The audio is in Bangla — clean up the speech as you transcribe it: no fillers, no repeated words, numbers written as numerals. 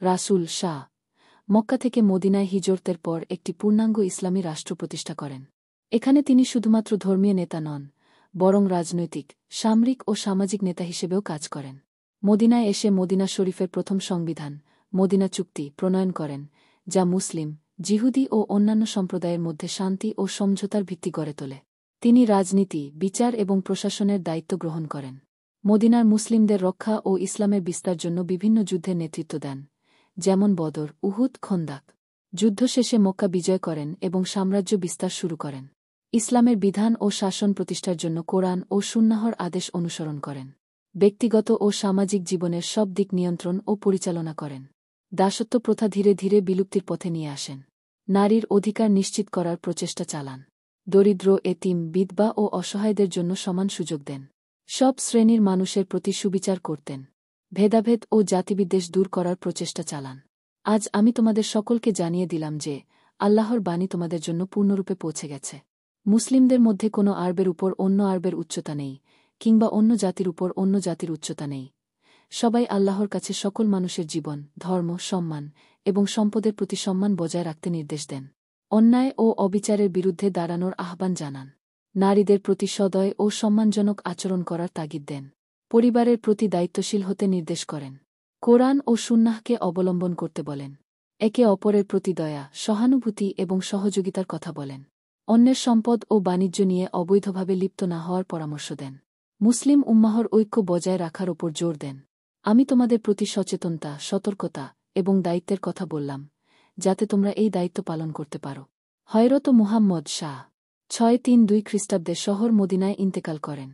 রাসূল শাহ মক্কা থেকে মদিনায় হিজরতের পর একটি পূর্ণাঙ্গ ইসলামী রাষ্ট্র প্রতিষ্ঠা করেন। এখানে তিনি শুধুমাত্র ধর্মীয় নেতা নন, বরং রাজনৈতিক, সামরিক ও সামাজিক নেতা হিসেবেও কাজ করেন। মদিনায় এসে মদিনা শরীফের প্রথম সংবিধান, মদিনা চুক্তি প্রণয়ন করেন, যা মুসলিম, জিহুদি ও অন্যান্য সম্প্রদায়ের মধ্যে শান্তি ও সমঝোতার ভিত্তি গড়ে তোলে। তিনি রাজনীতি, বিচার এবং প্রশাসনের দায়িত্ব গ্রহণ করেন। মদিনার মুসলিমদের রক্ষা ও ইসলামের বিস্তার জন্য বিভিন্ন যুদ্ধের নেতৃত্ব দেন, যেমন বদর, উহুদ, খন্দাক। যুদ্ধ শেষে মক্কা বিজয় করেন এবং সাম্রাজ্য বিস্তার শুরু করেন। ইসলামের বিধান ও শাসন প্রতিষ্ঠার জন্য কোরআন ও সুন্নাহর আদেশ অনুসরণ করেন। ব্যক্তিগত ও সামাজিক জীবনের সব দিক নিয়ন্ত্রণ ও পরিচালনা করেন। দাসত্ব প্রথা ধীরে ধীরে বিলুপ্তির পথে নিয়ে আসেন। নারীর অধিকার নিশ্চিত করার প্রচেষ্টা চালান। দরিদ্র, এতিম, বিধবা ও অসহায়দের জন্য সমান সুযোগ দেন। সব শ্রেণীর মানুষের প্রতি সুবিচার করতেন। ভেদাভেদ ও জাতিবিদ্বেষ দূর করার প্রচেষ্টা চালান। আজ আমি তোমাদের সকলকে জানিয়ে দিলাম যে আল্লাহর বাণী তোমাদের জন্য পূর্ণরূপে পৌঁছে গেছে। মুসলিমদের মধ্যে কোনো আরবের উপর অন্য আরবের উচ্চতা নেই, কিংবা অন্য জাতির উপর অন্য জাতির উচ্চতা নেই। সবাই আল্লাহর কাছে সকল মানুষের জীবন, ধর্ম, সম্মান এবং সম্পদের প্রতি সম্মান বজায় রাখতে নির্দেশ দেন। অন্যায় ও অবিচারের বিরুদ্ধে দাঁড়ানোর আহ্বান জানান। নারীদের প্রতি সদয় ও সম্মানজনক আচরণ করার তাগিদ দেন। পরিবারের প্রতি দায়িত্বশীল হতে নির্দেশ করেন। কোরআন ও সুন্নাহকে অবলম্বন করতে বলেন। একে অপরের প্রতি দয়া, সহানুভূতি এবং সহযোগিতার কথা বলেন। অন্যের সম্পদ ও বাণিজ্য নিয়ে অবৈধভাবে লিপ্ত না হওয়ার পরামর্শ দেন। মুসলিম উম্মাহর ঐক্য বজায় রাখার ওপর জোর দেন। আমি তোমাদের প্রতি সচেতনতা, সতর্কতা এবং দায়িত্বের কথা বললাম, যাতে তোমরা এই দায়িত্ব পালন করতে পারো। হযরত মুহাম্মদ শাহ 632 খ্রিস্টাব্দে শহর মদিনায় ইন্তেকাল করেন।